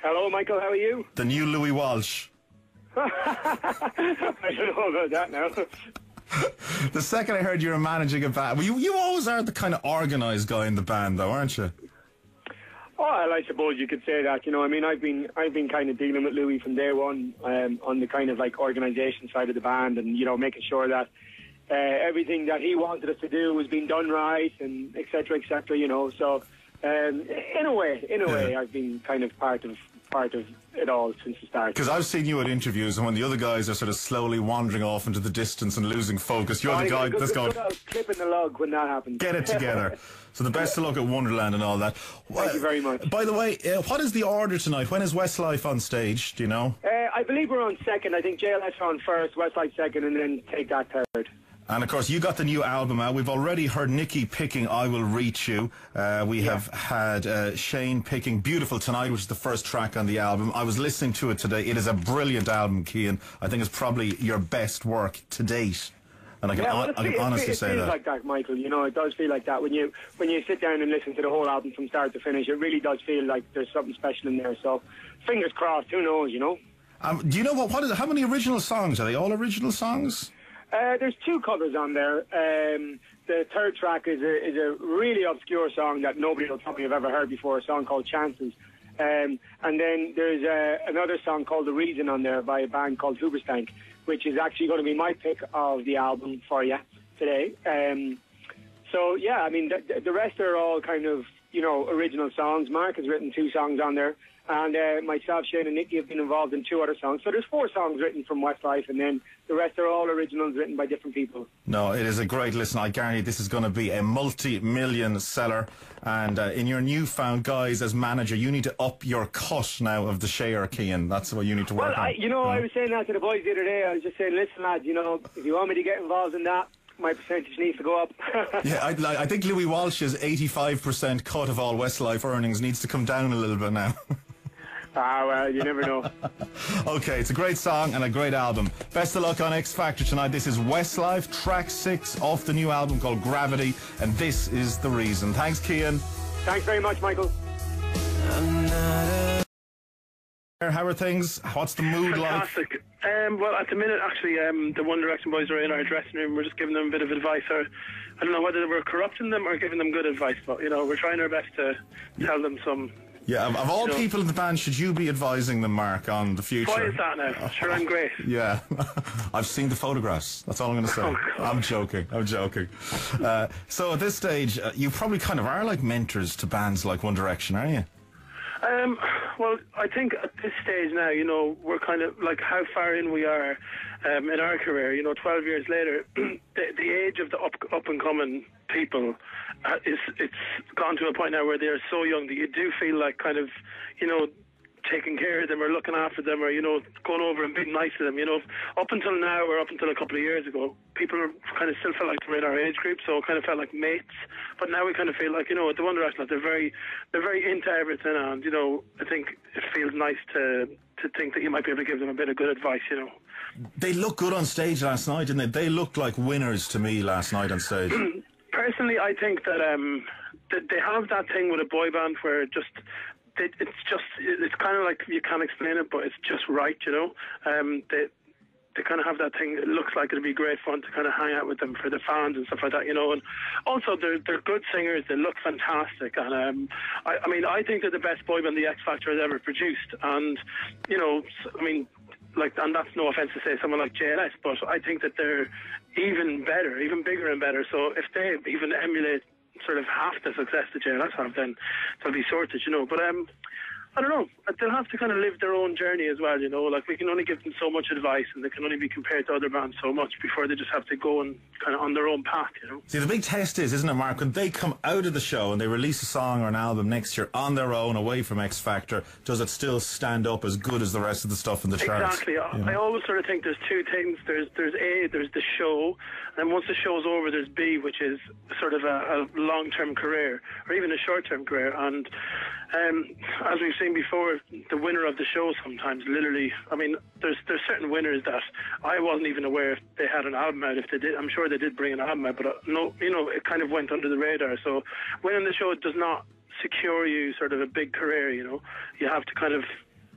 Hello, Michael. How are you? The new Louis Walsh. I don't know about that now. The second I heard you were managing a band, well, you always are the kind of organised guy in the band, though, aren't you? Well, I suppose you could say that. You know, I mean, I've been kind of dealing with Louis from day one on the kind of like organisation side of the band, and you know, making sure that everything that he wanted us to do was being done right, and etc. etc. You know, so in a way, I've been kind of part of it all since the start. Because I've seen you at interviews, and when the other guys are sort of slowly wandering off into the distance and losing focus, you're the guy that's going, clipping the lug when that happens. Get it together. So the best of luck at Wonderland and all that. Thank you very much. By the way, what is the order tonight? When is Westlife on stage? Do you know? I believe we're on second. I think JLS are on first, Westlife second, and then Take That third. And of course, you got the new album out. We've already heard Nikki picking I Will Reach You. We have had Shane picking Beautiful Tonight, which is the first track on the album. I was listening to it today. It is a brilliant album, Kian. I think it's probably your best work to date. And I can honestly say that. It feels like that, Michael. You know, it does feel like that. When you sit down and listen to the whole album from start to finish, it really does feel like there's something special in there. So, fingers crossed, who knows, you know? Do you know how many original songs? Are they all original songs? There's two covers on there. The third track is a really obscure song that nobody will probably have ever heard before, a song called Chances. And then there's another song called The Reason on there by a band called Hooberstank, which is actually going to be my pick of the album for you today. So, yeah, I mean, the rest are all kind of, you know, original songs. Mark has written 2 songs on there. And myself, Shane and Nikki have been involved in 2 other songs. So there's 4 songs written from Westlife, and then the rest are all originals written by different people. No, it is a great listen. I guarantee this is going to be a multi-million seller. And in your newfound guise as manager, you need to up your cut now of the share, Kian. That's what you need to work on. I was saying that to the boys the other day. I was just saying, listen, lads, you know, if you want me to get involved in that, my percentage needs to go up. Yeah, I think Louis Walsh's 85% cut of all Westlife earnings needs to come down a little bit now. Ah, well, you never know. Okay, it's a great song and a great album. Best of luck on XFactor tonight. This is Westlife, track 6 off the new album called Gravity, and this is The Reason. Thanks, Kian. Thanks very much, Michael. How are things? What's the mood Fantastic. like? Well, at the minute, actually, the One Direction boys are in our dressing room. We're just giving them a bit of advice, or I don't know whether we're corrupting them or giving them good advice, but, you know, we're trying our best to tell them some... Yeah, of all people in the band, should you be advising them, Mark, on the future? Why is that now? Sure, I'm great. Yeah. I've seen the photographs. That's all I'm going to say. Oh, I'm joking. So at this stage, you probably kind of are like mentors to bands like One Direction, are you? Well, I think at this stage now, you know, we're kind of like how far in we are in our career. You know, 12 years later, the age of the up and coming people it's gone to a point now where they're so young that you do feel like kind of, you know, taking care of them or looking after them or, you know, going over and being nice to them. You know, up until now or up until a couple of years ago, people kind of still felt like they were in our age group, so it kind of felt like mates. But now we kind of feel like, you know, at the One Direction, they're very into everything, and, you know, I think it feels nice to think that you might be able to give them a bit of good advice, you know. They looked good on stage last night, didn't they? They looked like winners to me last night on stage. Personally, I think that they have that thing with a boy band where it's kind of like you can't explain it, but it's just right, you know. They kind of have that thing. It looks like it'd be great fun to kind of hang out with them for the fans and stuff like that, you know. And also, they're good singers. They look fantastic. And I mean, I think they're the best boy band the XFactor has ever produced. And, you know, I mean, like, and that's no offense to say someone like JLS, but I think that they're even better, even bigger and better. So if they even emulate sort of half the success that JLS have, then they'll be sorted, you know. But I don't know, they'll have to kind of live their own journey as well, you know. Like, we can only give them so much advice, and they can only be compared to other bands so much before they just have to go and kind of on their own path, you know. See, the big test is, isn't it, Mark, when they come out of the show and they release a song or an album next year on their own, away from XFactor, does it still stand up as good as the rest of the stuff in the charts? Exactly. I always sort of think there's two things. There's A, there's the show, and once the show's over, there's B, which is sort of a long-term career, or even a short-term career. And as we've seen before, the winner of the show sometimes literally, I mean, there's certain winners that I wasn't even aware if they had an album out. If they did, I'm sure they did bring an album out, but no, you know, it kind of went under the radar. So winning the show does not secure you sort of a big career, you know. You have to kind of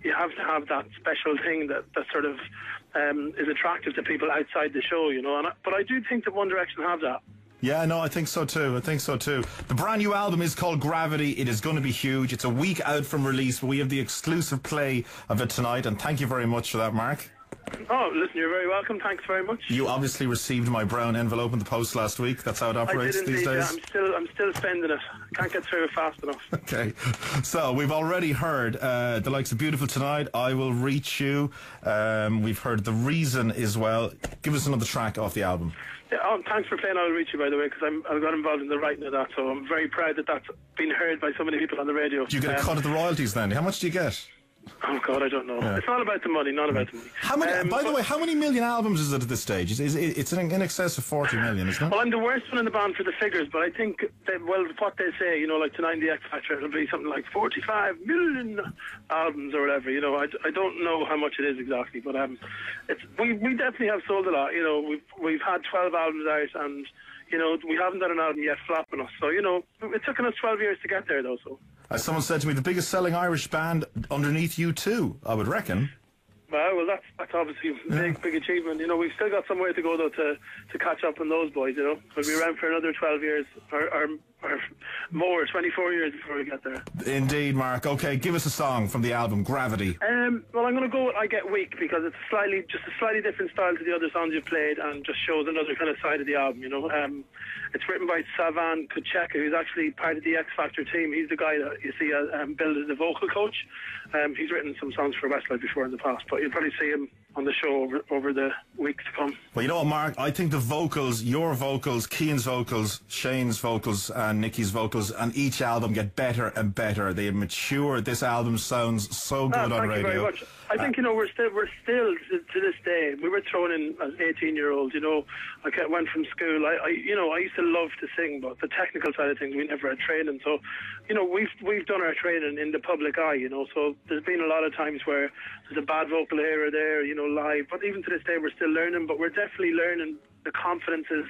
you have to have that special thing that sort of is attractive to people outside the show, you know. But I do think that One Direction have that. Yeah, no, I think so too. The brand new album is called Gravity. It is going to be huge. It's a week out from release, but we have the exclusive play of it tonight, and thank you very much for that, Mark. Oh, listen, you're very welcome. Thanks very much. You obviously received my brown envelope in the post last week. That's how it operates these days. Yeah, I'm still spending it. Can't get through it fast enough. Okay. So we've already heard the likes of Beautiful Tonight, I Will Reach You. We've heard The Reason as well. Give us another track off the album. Yeah, thanks for playing I Will Reach You, by the way, because I got involved in the writing of that, so I'm very proud that that's been heard by so many people on the radio. Do you get a cut of the royalties then? How much do you get? Oh God, I don't know. Yeah. It's not about the money, not about the money. How many? By the way, how many million albums is it at this stage? It's in excess of 40 million, isn't it? Well, I'm the worst one in the band for the figures, but I think what they say, you know, like tonight in the XFactor, it'll be something like 45 million albums or whatever. You know, I don't know how much it is exactly, but we definitely have sold a lot. You know, we've had 12 albums out, and you know, we haven't done an album yet flopping us. So you know, it took us 12 years to get there, though. So. As someone said to me, the biggest selling Irish band underneath U2, I would reckon. Well, that's obviously a big achievement. You know, we've still got some way to go, though, to catch up on those boys, you know. We'll be around for another 12 years, or more, 24 years before we get there. Indeed, Mark. Okay, give us a song from the album, Gravity. Well, I'm going to go with I Get Weak, because it's just a slightly different style to the other songs you've played, and just shows another kind of side of the album, you know. It's written by Savan Kucheka, who's actually part of the XFactor team. He's the guy that you see billed as the vocal coach. He's written some songs for Westlife before in the past, but you'll probably see him on the show over the weeks to come. Well, you know what, Mark? I think the vocals, your vocals, Kian's vocals, Shane's vocals, and Nicky's vocals, and each album get better and better. They mature. This album sounds so good on radio. Thank you very much. I think, you know, we're still to this day. We were thrown in as 18-year-olds. You know, I went from school. I used to love to sing, but the technical side of things, we never had training. So, you know, we've done our training in the public eye. You know, so there's been a lot of times where there's a bad vocal here or there, you know, live. But even to this day, we're still learning. But we're definitely learning. The confidence is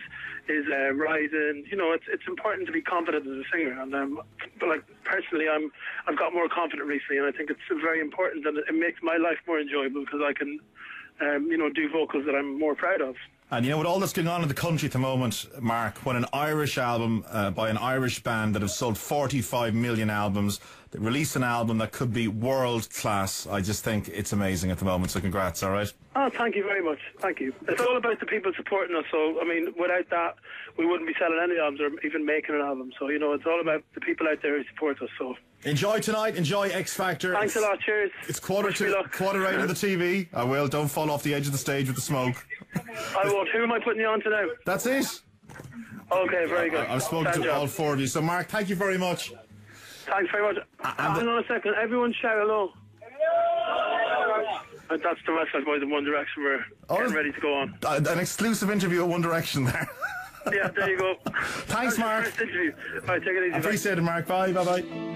rising. You know, it's important to be confident as a singer. And but like personally, I've got more confident recently, and I think it's very important, and it makes my life more enjoyable because I can, you know, do vocals that I'm more proud of. And you know, with all that's going on in the country at the moment, Mark, when an Irish album by an Irish band that have sold 45 million albums, that release an album that could be world class, I just think it's amazing at the moment. So congrats, all right? Oh, thank you very much. Thank you. It's all about the people supporting us. So, I mean, without that, we wouldn't be selling any albums or even making an album. So, you know, it's all about the people out there who support us. So. Enjoy tonight. Enjoy XFactor. Thanks a lot. Cheers. It's quarter eight on the TV. I will. Don't fall off the edge of the stage with the smoke. I won't. Who am I putting you on to now? That's it. Okay, very good. I've spoken to all four of you. So, Mark, thank you very much. Thanks very much. Hang on a second. Everyone shout hello. That's the Westlife boys in One Direction. We're getting ready to go on. An exclusive interview at One Direction there. Yeah, there you go. Thanks, Mark. First interview. All right, take it easy. I appreciate it, Mark. Bye. Bye-bye.